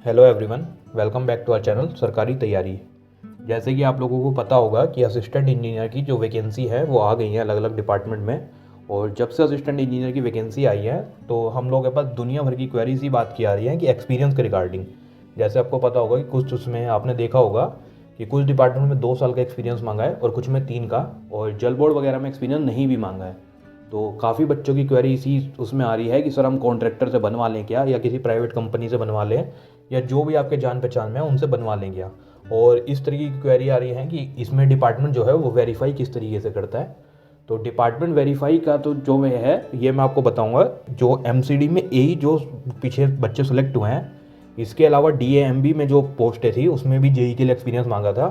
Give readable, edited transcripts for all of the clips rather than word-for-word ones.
Hello everyone, welcome back to our channel Sarkari Taiyari. जैसे कि आप लोगों को पता होगा कि असिस्टेंट इंजीनियर की जो वैकेंसी है वो आ गई है अलग अलग डिपार्टमेंट में। और जब से असिस्टेंट इंजीनियर की वैकेंसी आई है तो हम लोगों के पास दुनिया भर की क्वेरीज ही बात की आ रही है कि एक्सपीरियंस के रिगार्डिंग। जैसे आपको पता होगा कि कुछ उसमें आपने देखा होगा कि कुछ डिपार्टमेंट में 2 साल का एक्सपीरियंस मांगा है और कुछ में 3 का, और जल बोर्ड वगैरह में एक्सपीरियंस नहीं भी मांगा है। तो काफ़ी बच्चों की क्वेरी इसी उसमें आ रही है कि सर हम कॉन्ट्रैक्टर से बनवा लें क्या, या किसी प्राइवेट कंपनी से बनवा लें, या जो भी आपके जान पहचान में है उनसे बनवा लें क्या। और इस तरीके की क्वेरी आ रही है कि इसमें डिपार्टमेंट जो है वो वेरीफाई किस तरीके से करता है। तो डिपार्टमेंट वेरीफाई का तो जो है ये मैं आपको बताऊंगा। जो एमसीडी में यही जो पीछे बच्चे सेलेक्ट हुए हैं, इसके अलावा डीएएमबी में जो पोस्टें थी उसमें भी जेई के लिए एक्सपीरियंस मांगा था।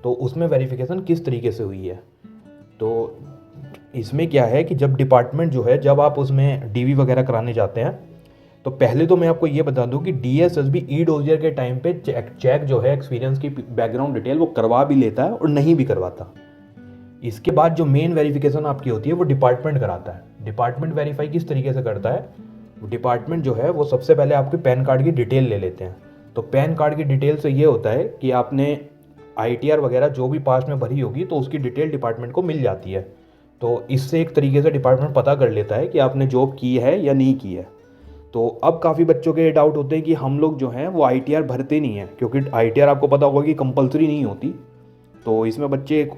तो उसमें वेरिफिकेशन किस तरीके से हुई है, तो इसमें क्या है कि जब डिपार्टमेंट जो है, जब आप उसमें डीवी वगैरह कराने जाते हैं, तो पहले तो मैं आपको ये बता दूं कि डीएसएसबी ई डोजियर के टाइम पे चेक जो है एक्सपीरियंस की बैकग्राउंड डिटेल वो करवा भी लेता है और नहीं भी करवाता। इसके बाद जो मेन वेरिफिकेशन आपकी होती है वो डिपार्टमेंट कराता है। डिपार्टमेंट वेरीफाई किस तरीके से करता है, डिपार्टमेंट जो है वो सबसे पहले आपके पैन कार्ड की डिटेल ले लेते हैं। तो पैन कार्ड की डिटेल से ये होता है कि आपने आईटीआर वगैरह जो भी पास में भरी होगी तो उसकी डिटेल डिपार्टमेंट को मिल जाती है। तो इससे एक तरीके से डिपार्टमेंट पता कर लेता है कि आपने जॉब की है या नहीं की है। तो अब काफ़ी बच्चों के डाउट होते हैं कि हम लोग जो हैं वो आईटीआर भरते नहीं हैं, क्योंकि आईटीआर आपको पता होगा कि कंपलसरी नहीं होती। तो इसमें बच्चे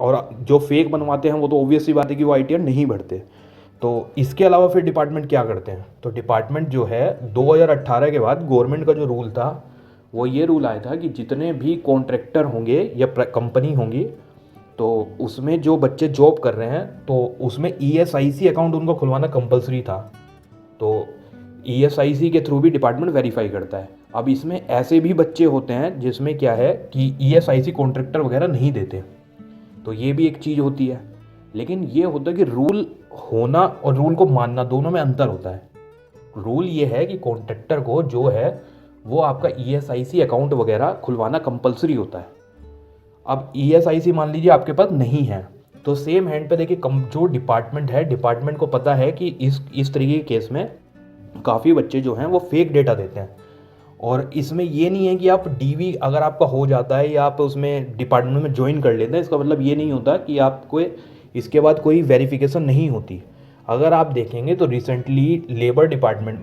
और जो फेक बनवाते हैं वो तो ऑब्वियस सी बात है कि वो आईटीआर नहीं भरते। तो इसके अलावा फिर डिपार्टमेंट क्या करते हैं, तो डिपार्टमेंट जो है 2018 के बाद गवर्नमेंट का जो रूल था वो ये रूल आया था कि जितने भी कॉन्ट्रैक्टर होंगे या कंपनी होंगी, तो उसमें जो बच्चे जॉब कर रहे हैं तो उसमें ईएसआईसी अकाउंट उनको खुलवाना कंपलसरी था। तो ईएसआईसी के थ्रू भी डिपार्टमेंट वेरीफाई करता है। अब इसमें ऐसे भी बच्चे होते हैं जिसमें क्या है कि ईएसआईसी कॉन्ट्रैक्टर वगैरह नहीं देते, तो ये भी एक चीज़ होती है। लेकिन ये होता है कि रूल होना और रूल को मानना दोनों में अंतर होता है। रूल ये है कि कॉन्ट्रैक्टर को जो है वो आपका ईएसआईसी अकाउंट वगैरह खुलवाना कंपलसरी होता है। अब ईएसआईसी मान लीजिए आपके पास नहीं है, तो सेम हैंड पे देखिए जो डिपार्टमेंट है, डिपार्टमेंट को पता है कि इस तरीके के केस में काफ़ी बच्चे जो हैं वो फेक डेटा देते हैं। और इसमें ये नहीं है कि आप डीवी अगर आपका हो जाता है या आप उसमें डिपार्टमेंट में ज्वाइन कर लेते हैं, इसका मतलब ये नहीं होता कि आपको इसके बाद कोई वेरिफिकेशन नहीं होती। अगर आप देखेंगे तो recently labour department,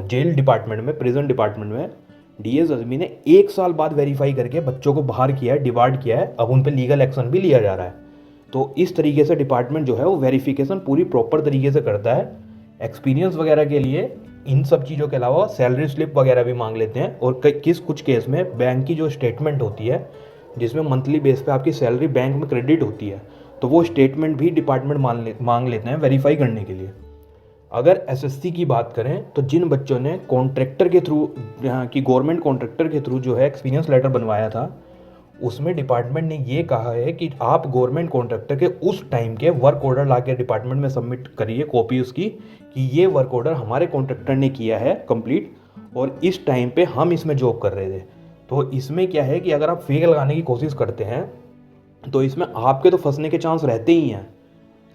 jail department में, प्रिजन डिपार्टमेंट में डीएसएसबी ने 1 साल बाद वेरीफाई करके बच्चों को बाहर किया है, डिबार्ड किया है। अब उन पर लीगल एक्शन भी लिया जा रहा है। तो इस तरीके से डिपार्टमेंट जो है वो वेरिफिकेशन पूरी प्रॉपर तरीके से करता है। एक्सपीरियंस वगैरह के लिए इन सब चीज़ों के अलावा सैलरी स्लिप वगैरह भी मांग लेते हैं। और कुछ केस में बैंक की जो स्टेटमेंट होती है, जिसमें मंथली बेस पे आपकी सैलरी बैंक में क्रेडिट होती है, तो वो स्टेटमेंट भी डिपार्टमेंट मांग लेते हैं वेरीफाई करने के लिए। अगर एसएससी की बात करें तो जिन बच्चों ने कॉन्ट्रैक्टर के थ्रू, यहाँ की गवर्नमेंट कॉन्ट्रैक्टर के थ्रू जो है एक्सपीरियंस लेटर बनवाया था, उसमें डिपार्टमेंट ने ये कहा है कि आप गवर्नमेंट कॉन्ट्रैक्टर के उस टाइम के वर्क ऑर्डर ला के डिपार्टमेंट में सबमिट करिए, कॉपी उसकी, कि ये वर्क ऑर्डर हमारे कॉन्ट्रैक्टर ने किया है कंप्लीट, और इस टाइम पे हम इसमें जॉब कर रहे थे। तो इसमें क्या है कि अगर आप फेक लगाने की कोशिश करते हैं तो इसमें आपके तो फंसने के चांस रहते ही हैं।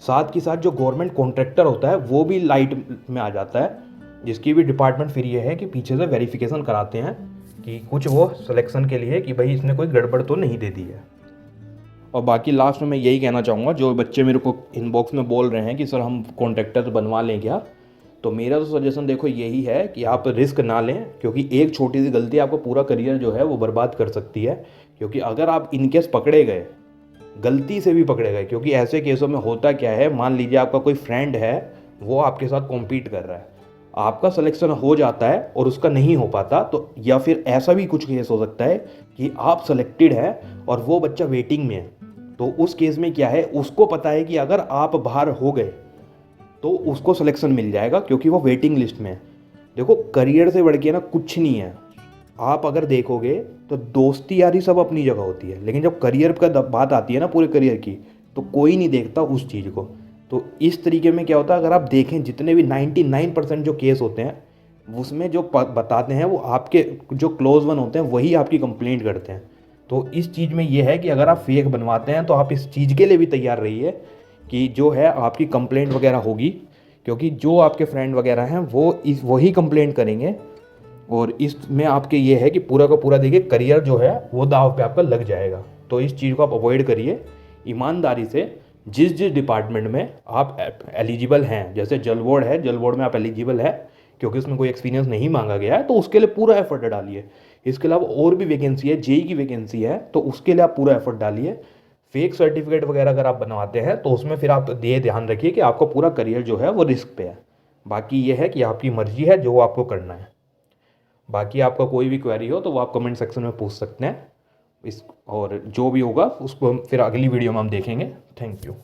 साथ के साथ जो गवर्नमेंट कॉन्ट्रैक्टर होता है वो भी लाइट में आ जाता है, जिसकी भी डिपार्टमेंट फिर ये है कि पीछे से वेरिफिकेशन कराते हैं कि कुछ वो सिलेक्शन के लिए कि भाई इसने कोई गड़बड़ तो नहीं दे दी है। और बाकी लास्ट में मैं यही कहना चाहूँगा, जो बच्चे मेरे को इनबॉक्स में बोल रहे हैं कि सर हम कॉन्ट्रैक्टर बनवा लें क्या, तो मेरा तो सजेशन देखो यही है कि आप रिस्क ना लें, क्योंकि एक छोटी सी गलती आपका पूरा करियर जो है वो बर्बाद कर सकती है। क्योंकि अगर आप इनकेस पकड़े गए, गलती से भी पकड़े गए, क्योंकि ऐसे केसों में होता क्या है, मान लीजिए आपका कोई फ्रेंड है, वो आपके साथ कॉम्पीट कर रहा है, आपका सिलेक्शन हो जाता है और उसका नहीं हो पाता, तो या फिर ऐसा भी कुछ केस हो सकता है कि आप सेलेक्टेड है और वो बच्चा वेटिंग में है। तो उस केस में क्या है, उसको पता है कि अगर आप बाहर हो गए तो उसको सिलेक्शन मिल जाएगा, क्योंकि वो वेटिंग लिस्ट में है। देखो करियर से बढ़ के ना कुछ नहीं है। आप अगर देखोगे तो दोस्ती यारी सब अपनी जगह होती है, लेकिन जब करियर का बात आती है ना, पूरे करियर की, तो कोई नहीं देखता उस चीज़ को। तो इस तरीके में क्या होता है, अगर आप देखें जितने भी 99% जो केस होते हैं उसमें जो बताते हैं वो आपके जो क्लोज वन होते हैं वही आपकी कंप्लेंट करते हैं। तो इस चीज़ में ये है कि अगर आप फेक बनवाते हैं तो आप इस चीज़ के लिए भी तैयार रहिए कि जो है आपकी कंप्लेंट वगैरह होगी, क्योंकि जो आपके फ्रेंड वगैरह हैं वो वही कंप्लेंट करेंगे। और इसमें आपके ये है कि पूरा का पूरा देखिए करियर जो है वो दाव पे आपका लग जाएगा। तो इस चीज़ को आप अवॉइड करिए ईमानदारी से। जिस जिस डिपार्टमेंट में आप एलिजिबल हैं, जैसे जल बोर्ड है, जल बोर्ड में आप एलिजिबल है क्योंकि उसमें कोई एक्सपीरियंस नहीं मांगा गया है, तो उसके लिए पूरा एफर्ट डालिए। इसके अलावा और भी वैकेंसी है, जेई की वैकेंसी है, तो उसके लिए आप पूरा एफर्ट डालिए। फेक सर्टिफिकेट वगैरह अगर आप बनवाते हैं तो उसमें फिर आप ये ध्यान रखिए कि आपका पूरा करियर जो है वो रिस्क पे है। बाकी ये है कि आपकी मर्जी है जो आपको करना है। बाकी आपका कोई भी क्वेरी हो तो वो आप कमेंट सेक्शन में पूछ सकते हैं। और जो भी होगा उसको हम फिर अगली वीडियो में हम देखेंगे। Thank you.